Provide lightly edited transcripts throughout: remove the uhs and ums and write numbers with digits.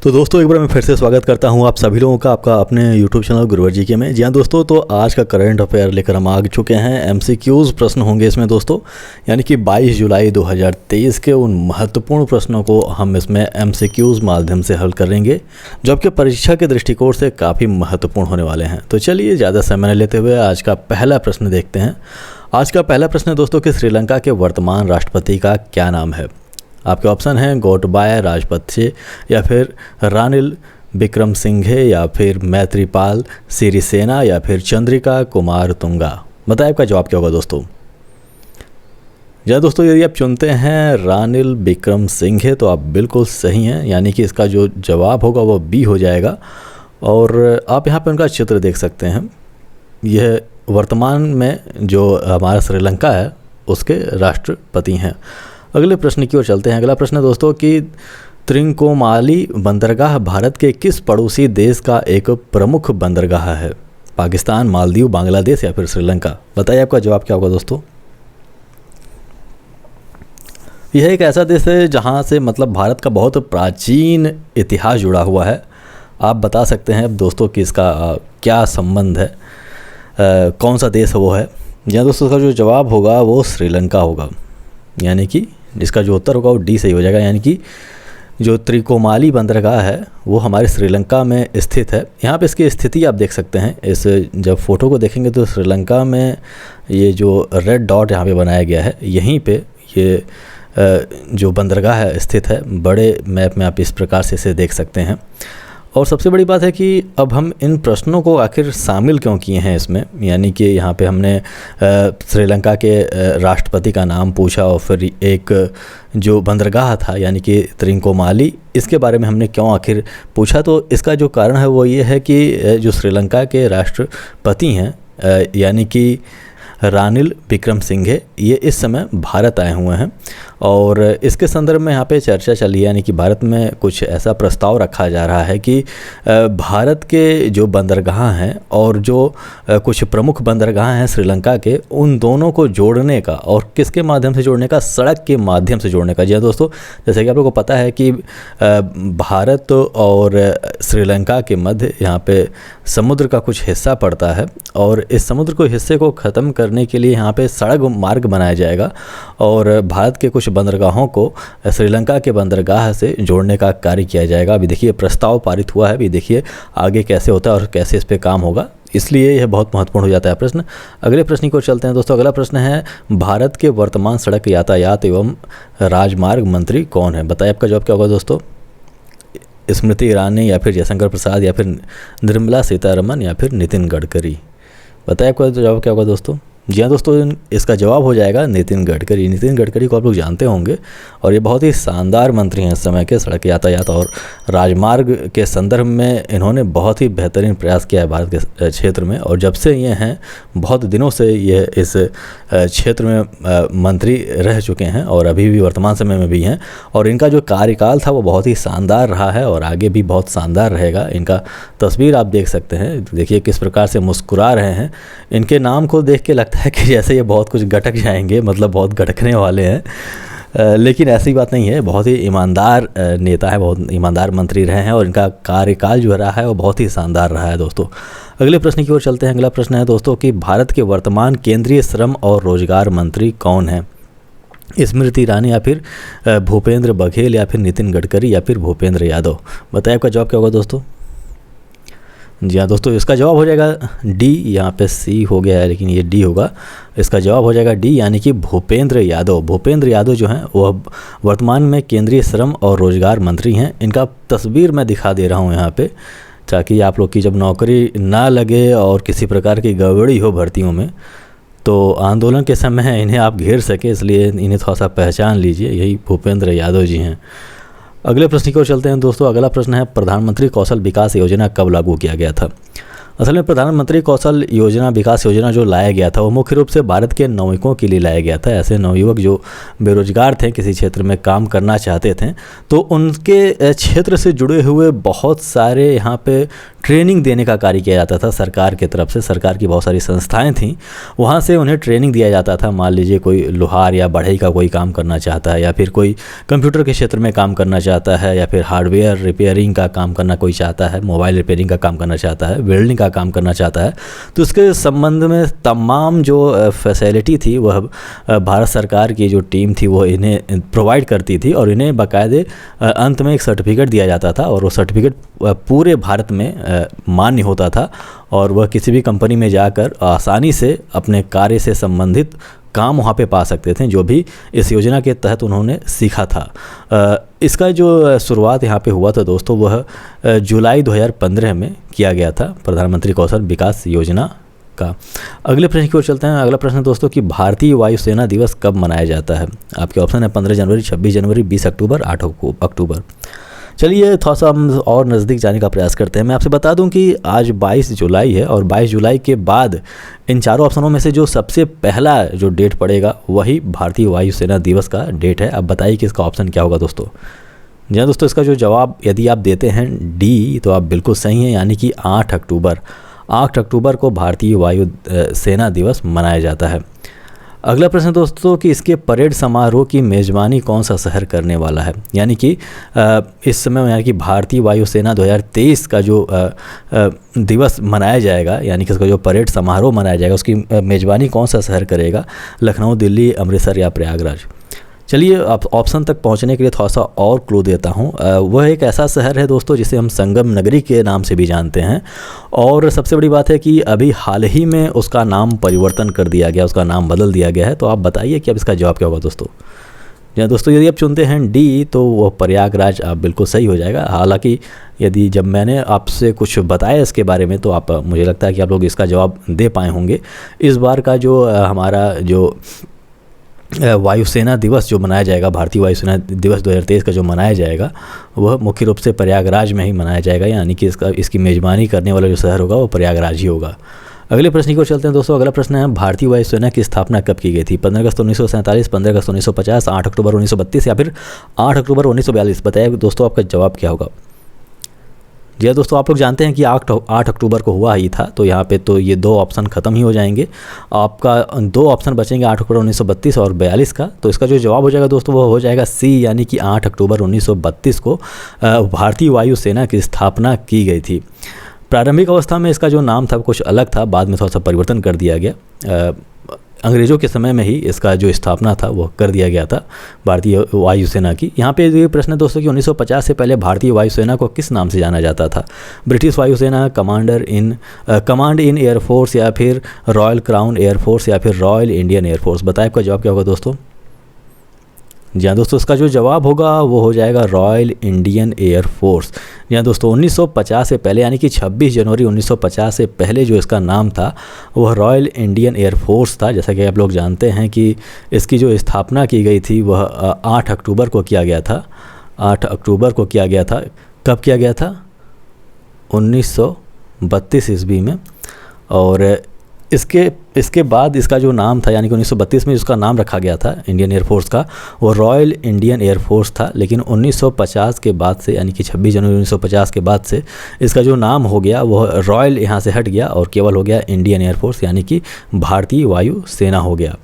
तो दोस्तों एक बार मैं फिर से स्वागत करता हूं आप सभी लोगों का आपका अपने YouTube चैनल गुरुवर जी के में। जी हाँ दोस्तों, तो आज का करंट अफेयर लेकर हम आ चुके हैं। MCQs प्रश्न होंगे इसमें दोस्तों, यानी कि 22 जुलाई 2023 के उन महत्वपूर्ण प्रश्नों को हम इसमें MCQs माध्यम से हल करेंगे, जो आपके परीक्षा के दृष्टिकोण से काफ़ी महत्वपूर्ण होने वाले हैं। तो चलिए ज़्यादा समय न लेते हुए आज का पहला प्रश्न देखते हैं। आज का पहला प्रश्न है दोस्तों कि श्रीलंका के वर्तमान राष्ट्रपति का क्या नाम है। आपके ऑप्शन हैं गोटबाया राजपक्षे, या फिर रानिल विक्रमसिंघे, या फिर मैत्रीपाल सिरिसेना, या फिर चंद्रिका कुमारतुंगा। बताइए आपका जवाब क्या होगा दोस्तों। दोस्तों यदि आप चुनते हैं रानिल विक्रमसिंघे तो आप बिल्कुल सही हैं, यानी कि इसका जो जवाब होगा वो बी हो जाएगा। और आप यहाँ पर उनका चित्र देख सकते हैं। यह वर्तमान में जो हमारा श्रीलंका है उसके राष्ट्रपति हैं। अगले प्रश्न की ओर चलते हैं। अगला प्रश्न है दोस्तों कि त्रिंकोमाली बंदरगाह भारत के किस पड़ोसी देश का एक प्रमुख बंदरगाह है। पाकिस्तान, मालदीव, बांग्लादेश, या फिर श्रीलंका। बताइए आपका जवाब क्या होगा दोस्तों। यह एक ऐसा देश है जहां से मतलब भारत का बहुत प्राचीन इतिहास जुड़ा हुआ है। आप बता सकते हैं दोस्तों कि इसका क्या संबंध है, कौन सा देश वो है। या दोस्तों इसका जो जवाब होगा वो श्रीलंका होगा, यानी कि इसका जो उत्तर होगा वो डी सही हो जाएगा। यानी कि जो त्रिकोमाली बंदरगाह है वो हमारे श्रीलंका में स्थित है। यहाँ पे इसकी स्थिति आप देख सकते हैं। इस जब फ़ोटो को देखेंगे तो श्रीलंका में ये जो रेड डॉट यहाँ पे बनाया गया है, यहीं पे ये जो बंदरगाह है स्थित है। बड़े मैप में आप इस प्रकार से इसे देख सकते हैं। और सबसे बड़ी बात है कि अब हम इन प्रश्नों को आखिर शामिल क्यों किए हैं इसमें, यानी कि यहाँ पे हमने श्रीलंका के राष्ट्रपति का नाम पूछा और फिर एक जो बंदरगाह था यानी कि त्रिंकोमाली, इसके बारे में हमने क्यों आखिर पूछा। तो इसका जो कारण है वो ये है कि जो श्रीलंका के राष्ट्रपति हैं यानी कि रानिल विक्रमसिंघे, ये इस समय भारत आए हुए हैं। और इसके संदर्भ में यहाँ पे चर्चा चली, यानी कि भारत में कुछ ऐसा प्रस्ताव रखा जा रहा है कि भारत के जो बंदरगाह हैं और जो कुछ प्रमुख बंदरगाह हैं श्रीलंका के, उन दोनों को जोड़ने का, और किसके माध्यम से जोड़ने का, सड़क के माध्यम से जोड़ने का। जी हाँ दोस्तों, जैसे कि आप लोगों को पता है कि भारत और श्रीलंका के मध्य यहाँ पे समुद्र का कुछ हिस्सा पड़ता है, और इस समुद्र को हिस्से को ख़त्म करने के लिए यहाँ पे सड़क मार्ग बनाया जाएगा और भारत के कुछ बंदरगाहों को श्रीलंका के बंदरगाह से जोड़ने का कार्य किया जाएगा। अभी देखिए प्रस्ताव पारित हुआ है, अभी देखिए आगे कैसे होता है और कैसे इस पर काम होगा, इसलिए यह बहुत महत्वपूर्ण हो जाता है प्रश्न। अगले प्रश्न को चलते हैं दोस्तों। अगला प्रश्न है भारत के वर्तमान सड़क यातायात एवं राजमार्ग मंत्री कौन है। बताइए आपका जवाब क्या होगा दोस्तों। स्मृति ईरानी, या फिर जयशंकर प्रसाद, या फिर निर्मला सीतारमन, या फिर नितिन गडकरी। बताइए आपका जवाब क्या होगा दोस्तों। जी हाँ दोस्तों, इसका जवाब हो जाएगा नितिन गडकरी। नितिन गडकरी को आप लोग जानते होंगे और ये बहुत ही शानदार मंत्री हैं इस समय के। सड़क यातायात और राजमार्ग के संदर्भ में इन्होंने बहुत ही बेहतरीन प्रयास किया है भारत के क्षेत्र में। और जब से ये हैं, बहुत दिनों से ये इस क्षेत्र में मंत्री रह चुके हैं और अभी भी वर्तमान समय में भी हैं। और इनका जो कार्यकाल था वो बहुत ही शानदार रहा है और आगे भी बहुत शानदार रहेगा। इनका तस्वीर आप देख सकते हैं, देखिए किस प्रकार से मुस्कुरा रहे हैं। इनके नाम को देख के लगता है कि जैसे ये बहुत कुछ गटक जाएंगे, मतलब बहुत गटकने वाले हैं, लेकिन ऐसी बात नहीं है। बहुत ही ईमानदार नेता है, बहुत ईमानदार मंत्री रहे हैं और इनका कार्यकाल जो रहा है वो बहुत ही शानदार रहा है दोस्तों। अगले प्रश्न की ओर चलते हैं। अगला प्रश्न है दोस्तों कि भारत के वर्तमान केंद्रीय श्रम और रोजगार मंत्री कौन है। स्मृति ईरानी, या फिर भूपेंद्र बघेल, या फिर नितिन गडकरी, या फिर भूपेंद्र यादव। बताइए आपका जवाब क्या होगा दोस्तों। जी हाँ दोस्तों, इसका जवाब हो जाएगा डी। यहाँ पे सी हो गया है लेकिन ये डी होगा। इसका जवाब हो जाएगा डी, यानी कि भूपेंद्र यादव। भूपेंद्र यादव जो हैं वह वर्तमान में केंद्रीय श्रम और रोजगार मंत्री हैं। इनका तस्वीर मैं दिखा दे रहा हूँ यहाँ पे, ताकि आप लोग की जब नौकरी ना लगे और किसी प्रकार की गड़बड़ी हो भर्तियों में तो आंदोलन के समय इन्हें आप घेर सके, इसलिए इन्हें थोड़ा सा पहचान लीजिए। यही भूपेंद्र यादव जी हैं। अगले प्रश्न की ओर चलते हैं दोस्तों। अगला प्रश्न है प्रधानमंत्री कौशल विकास योजना कब लागू किया गया था। असल में प्रधानमंत्री कौशल योजना विकास योजना जो लाया गया था वो मुख्य रूप से भारत के नवयुवकों के लिए लाया गया था। ऐसे नवयुवक जो बेरोजगार थे, किसी क्षेत्र में काम करना चाहते थे, तो उनके क्षेत्र से जुड़े हुए बहुत सारे यहाँ पे ट्रेनिंग देने का कार्य किया जाता था सरकार की तरफ से। सरकार की बहुत सारी संस्थाएं थीं, वहाँ से उन्हें ट्रेनिंग दिया जाता था। मान लीजिए कोई लोहार या बढ़ई का कोई काम करना चाहता है, या फिर कोई कंप्यूटर के क्षेत्र में काम करना चाहता है, या फिर हार्डवेयर रिपेयरिंग का काम करना कोई चाहता है, मोबाइल रिपेयरिंग का काम करना चाहता है, वेल्डिंग का काम करना चाहता है, तो उसके संबंध में तमाम जो फैसिलिटी थी वह भारत सरकार की जो टीम थी वो इन्हें प्रोवाइड करती थी, और इन्हें बाकायदे अंत में एक सर्टिफिकेट दिया जाता था, और वो सर्टिफिकेट पूरे भारत में मान्य होता था, और वह किसी भी कंपनी में जाकर आसानी से अपने कार्य से संबंधित काम वहाँ पे पा सकते थे, जो भी इस योजना के तहत उन्होंने सीखा था। इसका जो शुरुआत यहाँ पे हुआ था दोस्तों, वह जुलाई 2015 में किया गया था, प्रधानमंत्री कौशल विकास योजना का। अगले प्रश्न की ओर चलते हैं। अगला प्रश्न दोस्तों कि भारतीय वायुसेना दिवस कब मनाया जाता है? आपके ऑप्शन है 15 जनवरी, 26 जनवरी, 20 अक्टूबर, 8 अक्टूबर। चलिए थोड़ा सा हम और नज़दीक जाने का प्रयास करते हैं। मैं आपसे बता दूं कि आज 22 जुलाई है, और 22 जुलाई के बाद इन चारों ऑप्शनों में से जो सबसे पहला जो डेट पड़ेगा वही भारतीय वायुसेना दिवस का डेट है। अब बताइए कि इसका ऑप्शन क्या होगा दोस्तों? जी हाँ दोस्तों, इसका जो जवाब यदि आप देते हैं डी, तो आप बिल्कुल सही हैं, यानी कि 8 अक्टूबर। 8 अक्टूबर को भारतीय वायु सेना दिवस मनाया जाता है। अगला प्रश्न दोस्तों कि इसके परेड समारोह की मेज़बानी कौन सा शहर करने वाला है? यानी कि इस समय यानी कि भारतीय वायुसेना 2023 का जो दिवस मनाया जाएगा, यानी कि इसका जो परेड समारोह मनाया जाएगा, उसकी मेज़बानी कौन सा शहर करेगा? लखनऊ, दिल्ली, अमृतसर या प्रयागराज? चलिए आप ऑप्शन तक पहुंचने के लिए थोड़ा सा और क्लू देता हूं। वह एक ऐसा शहर है दोस्तों जिसे हम संगम नगरी के नाम से भी जानते हैं, और सबसे बड़ी बात है कि अभी हाल ही में उसका नाम परिवर्तन कर दिया गया, उसका नाम बदल दिया गया है। तो आप बताइए कि अब इसका जवाब क्या होगा दोस्तों? जी दोस्तों, यदि आप चुनते हैं डी, तो वह प्रयागराज आप बिल्कुल सही हो जाएगा। हालांकि यदि जब मैंने आपसे कुछ बताया इसके बारे में, तो आप मुझे लगता है कि आप लोग इसका जवाब दे पाए होंगे। इस बार का जो हमारा जो वायुसेना दिवस जो मनाया जाएगा, भारतीय वायुसेना दिवस 2023 का जो मनाया जाएगा, वह मुख्य रूप से प्रयागराज में ही मनाया जाएगा, यानी कि इसकी मेज़बानी करने वाला जो शहर होगा वो प्रयागराज ही होगा। अगले प्रश्न की ओर चलते हैं दोस्तों। अगला प्रश्न है भारतीय वायुसेना की स्थापना कब की गई थी? 15 अगस्त 1947, 15 अगस्त 1950, 8 अक्टूबर 1932 या फिर 8 अक्टूबर 1942? बताइए दोस्तों आपका जवाब क्या होगा? जी दोस्तों, आप लोग जानते हैं कि 8 अक्टूबर को हुआ ही था, तो यहाँ पे तो ये दो ऑप्शन ख़त्म ही हो जाएंगे। आपका दो ऑप्शन बचेंगे, 8 अक्टूबर 1932 और 42 का। तो इसका जो जवाब हो जाएगा दोस्तों वो हो जाएगा सी, यानी कि 8 अक्टूबर 1932 को भारतीय वायुसेना की स्थापना की गई थी। प्रारंभिक अवस्था में इसका जो नाम था कुछ अलग था, बाद में थोड़ा सा परिवर्तन कर दिया गया। अंग्रेज़ों के समय में ही इसका जो स्थापना था वो कर दिया गया था भारतीय वायुसेना की। यहाँ पे ये प्रश्न है दोस्तों कि 1950 से पहले भारतीय वायुसेना को किस नाम से जाना जाता था? ब्रिटिश वायुसेना, कमांड इन एयरफोर्स, या फिर रॉयल क्राउन एयरफोर्स, या फिर रॉयल इंडियन एयरफोर्स? बताए आपका जवाब क्या होगा दोस्तों? जी हाँ दोस्तों, इसका जो जवाब होगा वो हो जाएगा रॉयल इंडियन एयरफोर्स। जी हाँ दोस्तों, 1950 से पहले, यानी कि 26 जनवरी 1950 से पहले जो इसका नाम था वह रॉयल इंडियन एयरफोर्स था। जैसा कि आप लोग जानते हैं कि इसकी जो स्थापना की गई थी वह 8 अक्टूबर को किया गया था। 8 अक्टूबर को किया गया था। कब किया गया था? 1932 ईस्वी में। और इसके बाद इसका जो नाम था, यानी कि 1932 में जिसका नाम रखा गया था इंडियन एयरफोर्स का, वो रॉयल इंडियन एयरफोर्स था। लेकिन 1950 के बाद से, यानी कि 26 जनवरी 1950 के बाद से इसका जो नाम हो गया वह रॉयल यहाँ से हट गया और केवल हो गया इंडियन एयरफोर्स, यानी कि भारतीय वायु सेना हो गया।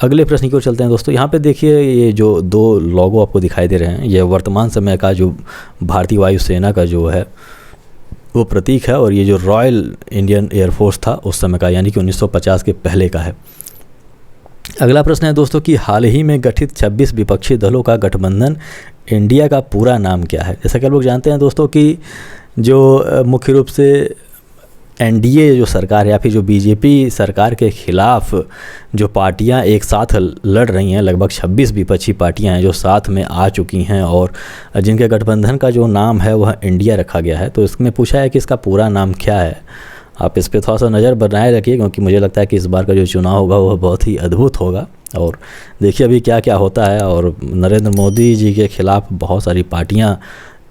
अगले प्रश्न की ओर चलते हैं दोस्तों। यहाँ पे देखिए ये जो दो लोगो आपको दिखाई दे रहे हैं, ये वर्तमान समय का जो भारतीय वायु सेना का जो है वो प्रतीक है, और ये जो रॉयल इंडियन एयरफोर्स था उस समय का, यानी कि 1950 के पहले का है। अगला प्रश्न है दोस्तों कि हाल ही में गठित 26 विपक्षी दलों का गठबंधन इंडिया का पूरा नाम क्या है? जैसा कि आप लोग जानते हैं दोस्तों कि जो मुख्य रूप से एनडीए जो सरकार है या फिर जो बीजेपी सरकार के खिलाफ जो पार्टियां एक साथ लड़ रही हैं, लगभग 26 विपक्षी पार्टियां हैं जो साथ में आ चुकी हैं और जिनके गठबंधन का जो नाम है वह इंडिया रखा गया है। तो इसमें पूछा है कि इसका पूरा नाम क्या है। आप इस पर थोड़ा सा नज़र बनाए रखिए, क्योंकि मुझे लगता है कि इस बार का जो चुनाव होगा वह बहुत ही अद्भुत होगा। और देखिए अभी क्या क्या होता है, और नरेंद्र मोदी जी के खिलाफ बहुत सारी पार्टियाँ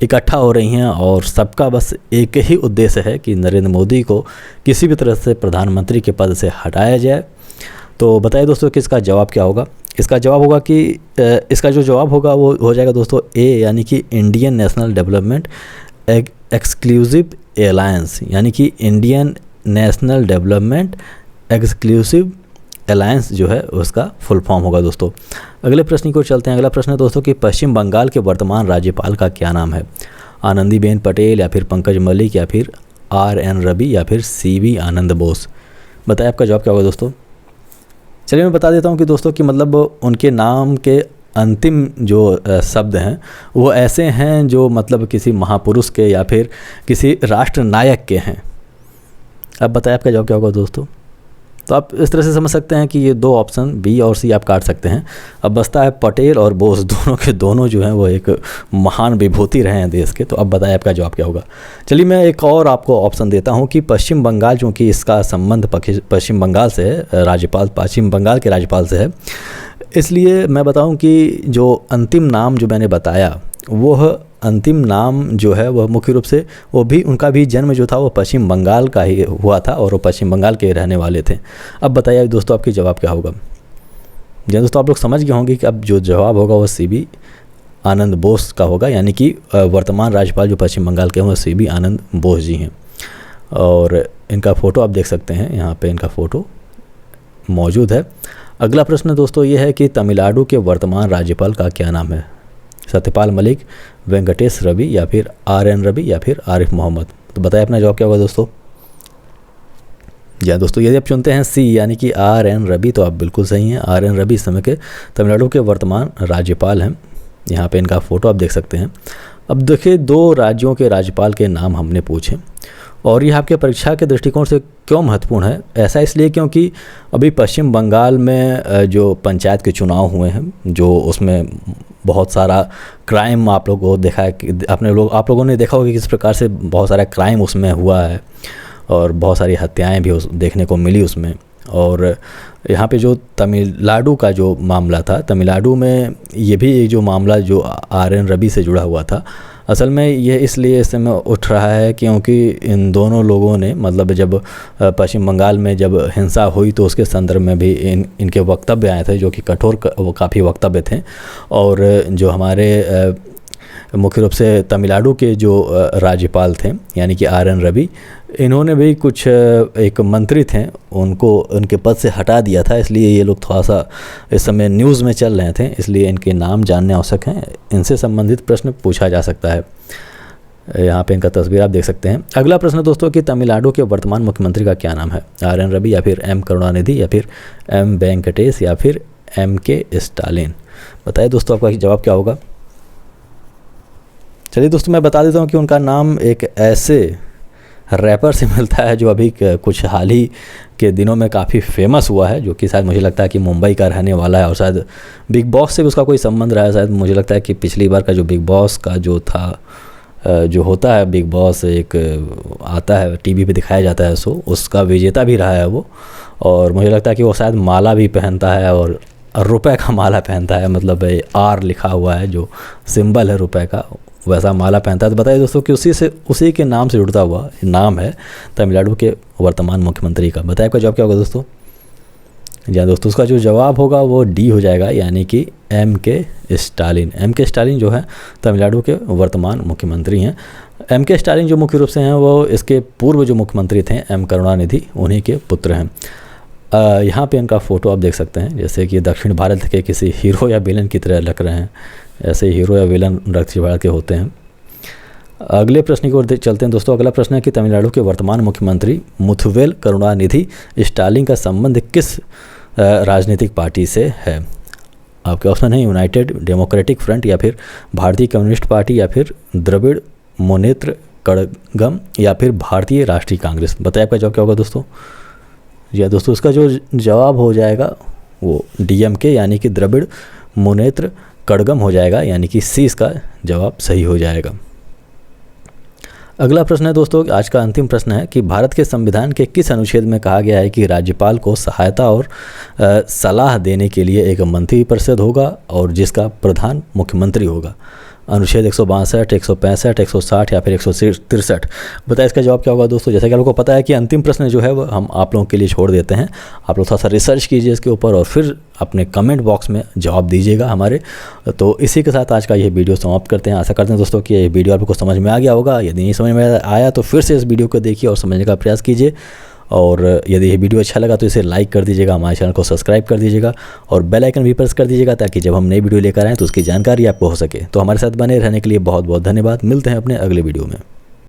इकट्ठा हो रही हैं और सबका बस एक ही उद्देश्य है कि नरेंद्र मोदी को किसी भी तरह से प्रधानमंत्री के पद से हटाया जाए। तो बताइए दोस्तों कि इसका जवाब क्या होगा। इसका जवाब होगा कि इसका जो जवाब होगा वो हो जाएगा दोस्तों ए, यानी कि Indian national development exclusive alliance, यानी कि Indian national development exclusive alliance जो है उसका फुल फॉर्म होगा दोस्तों। अगले प्रश्न को चलते हैं। अगला प्रश्न है दोस्तों कि पश्चिम बंगाल के वर्तमान राज्यपाल का क्या नाम है। आनंदीबेन पटेल या फिर पंकज मलिक या फिर RN रवि या फिर CV आनंद बोस। बताइए आपका जवाब क्या होगा दोस्तों। चलिए मैं बता देता हूँ कि दोस्तों कि मतलब उनके नाम के अंतिम जो शब्द हैं वो ऐसे हैं जो मतलब किसी महापुरुष के या फिर किसी राष्ट्र नायक के हैं। अब बताइए आपका जवाब क्या होगा दोस्तों। तो आप इस तरह से समझ सकते हैं कि ये दो ऑप्शन B और C आप काट सकते हैं। अब बचता है पटेल और बोस, दोनों के दोनों जो हैं वो एक महान विभूति रहे हैं देश के। तो अब बताइए आपका जवाब क्या होगा। चलिए मैं एक और आपको ऑप्शन देता हूं कि पश्चिम बंगाल, चूँकि इसका संबंध पश्चिम बंगाल से है, राज्यपाल पश्चिम बंगाल के राज्यपाल से है, इसलिए मैं बताऊं कि जो अंतिम नाम जो मैंने बताया वह अंतिम नाम जो है वह मुख्य रूप से वो भी उनका भी जन्म जो था वो पश्चिम बंगाल का ही हुआ था और वो पश्चिम बंगाल के रहने वाले थे। अब बताइए दोस्तों आपकी जवाब क्या होगा। जी दोस्तों आप लोग समझ गए होंगे कि अब जो जवाब होगा वो CV आनंद बोस का होगा, यानी कि वर्तमान राज्यपाल जो पश्चिम बंगाल के हैं वो CV आनंद बोस जी हैं। और इनका फ़ोटो आप देख सकते हैं, यहाँ पर इनका फ़ोटो मौजूद है। अगला प्रश्न दोस्तों ये है कि तमिलनाडु के वर्तमान राज्यपाल का क्या नाम है। सत्यपाल मलिक, वेंकटेश रवि या फिर RN रवि या फिर आरिफ मोहम्मद। तो बताइए अपना जवाब क्या होगा दोस्तों। जी हाँ दोस्तों, यदि आप चुनते हैं C यानी कि RN रवि तो आप बिल्कुल सही हैं। RN रवि इस समय के तमिलनाडु के वर्तमान राज्यपाल हैं। यहाँ पे इनका फ़ोटो आप देख सकते हैं। अब देखिए, दो राज्यों के राज्यपाल के नाम हमने पूछे और ये आपके परीक्षा के दृष्टिकोण से क्यों महत्वपूर्ण है। ऐसा इसलिए क्योंकि अभी पश्चिम बंगाल में जो पंचायत के चुनाव हुए हैं, जो उसमें बहुत सारा क्राइम आप लोगों को देखा है कि आप लोगों ने देखा होगा कि किस प्रकार से बहुत सारा क्राइम उसमें हुआ है और बहुत सारी हत्याएं भी देखने को मिली उसमें। और यहाँ पे जो तमिलनाडु का जो मामला था, तमिलनाडु में ये भी एक जो मामला जो RN रवि से जुड़ा हुआ था, असल में ये इसलिए इस समय उठ रहा है क्योंकि इन दोनों लोगों ने मतलब जब पश्चिम बंगाल में जब हिंसा हुई तो उसके संदर्भ में भी इनके वक्तव्य आए थे जो कि कठोर वो काफ़ी वक्तव्य थे। और जो हमारे मुख्य रूप से तमिलनाडु के जो राज्यपाल थे यानी कि RN रवि, इन्होंने भी कुछ एक मंत्री थे उनको उनके पद से हटा दिया था। इसलिए ये लोग थोड़ा सा इस समय न्यूज़ में चल रहे थे, इसलिए इनके नाम जानने आवश्यक हैं। इनसे संबंधित प्रश्न पूछा जा सकता है। यहाँ पे इनका तस्वीर आप देख सकते हैं। अगला प्रश्न दोस्तों कि तमिलनाडु के वर्तमान मुख्यमंत्री का क्या नाम है। RN रवि या फिर M करुणानिधि या फिर M वेंकटेश या फिर MK स्टालिन। बताइए दोस्तों आपका जवाब क्या होगा। चलिए दोस्तों मैं बता देता हूँ कि उनका नाम एक ऐसे रैपर से मिलता है जो अभी कुछ हाल ही के दिनों में काफ़ी फेमस हुआ है, जो कि शायद मुझे लगता है कि मुंबई का रहने वाला है और शायद बिग बॉस से भी उसका कोई संबंध रहा है। शायद मुझे लगता है कि पिछली बार का जो बिग बॉस का जो था जो होता है बिग बॉस एक आता है TV पे दिखाया जाता है शो, उसका विजेता भी रहा है वो। और मुझे लगता है कि वो शायद माला भी पहनता है और रुपए का माला पहनता है, मतलब R लिखा हुआ है जो सिंबल है रुपए का, वैसा माला पहनता है। तो बताइए दोस्तों कि उसी के नाम से जुड़ता हुआ नाम है तमिलनाडु के वर्तमान मुख्यमंत्री का। बताइए आपका जवाब क्या होगा दोस्तों। जी दोस्तों, उसका जो जवाब होगा वो D हो जाएगा, यानी कि MK स्टालिन। MK स्टालिन जो है तमिलनाडु के वर्तमान मुख्यमंत्री हैं। MK स्टालिन जो मुख्य रूप से हैं वो इसके पूर्व जो मुख्यमंत्री थे M करुणानिधि, उन्हीं के पुत्र हैं। यहाँ पे इनका फ़ोटो आप देख सकते हैं, जैसे कि दक्षिण भारत के किसी हीरो या विलन की तरह लग रहे हैं। ऐसे हीरो या विलन दक्षिण भारत के होते हैं। अगले प्रश्न की ओर चलते हैं दोस्तों। अगला प्रश्न है कि तमिलनाडु के वर्तमान मुख्यमंत्री मुथुवेल करुणानिधि स्टालिन का संबंध किस राजनीतिक पार्टी से है। आपके ऑप्शन है यूनाइटेड डेमोक्रेटिक फ्रंट या फिर भारतीय कम्युनिस्ट पार्टी या फिर द्रविड़ मुनेत्र कड़गम या फिर भारतीय राष्ट्रीय कांग्रेस। बताइए आपका जवाब क्या होगा दोस्तों। जी दोस्तों, उसका जो जवाब हो जाएगा वो DMK यानी कि द्रविड़ मुनेत्र कड़गम हो जाएगा, यानी कि C इसका जवाब सही हो जाएगा। अगला प्रश्न है दोस्तों, आज का अंतिम प्रश्न है कि भारत के संविधान के किस अनुच्छेद में कहा गया है कि राज्यपाल को सहायता और सलाह देने के लिए एक मंत्रिपरिषद होगा और जिसका प्रधान मुख्यमंत्री होगा। अनुच्छेद 162, 165, 160 या फिर 163? बताइए इसका जवाब क्या होगा दोस्तों। जैसा कि आप लोगों को पता है कि अंतिम प्रश्न जो है वो हम आप लोगों के लिए छोड़ देते हैं। आप लोग थोड़ा सा रिसर्च कीजिए इसके ऊपर और फिर अपने कमेंट बॉक्स में जवाब दीजिएगा हमारे। तो इसी के साथ आज का ये वीडियो समाप्त करते हैं। आशा करते हैं दोस्तों कि ये वीडियो आपको समझ में आ गया होगा। यदि नहीं समझ में आया तो फिर से इस वीडियो को देखिए और समझने का प्रयास कीजिए। और यदि ये वीडियो अच्छा लगा तो इसे लाइक कर दीजिएगा, हमारे चैनल को सब्सक्राइब कर दीजिएगा और बेल आइकन भी प्रेस कर दीजिएगा ताकि जब हम नई वीडियो लेकर आएँ तो उसकी जानकारी आपको हो सके। तो हमारे साथ बने रहने के लिए बहुत बहुत धन्यवाद। मिलते हैं अपने अगले वीडियो में।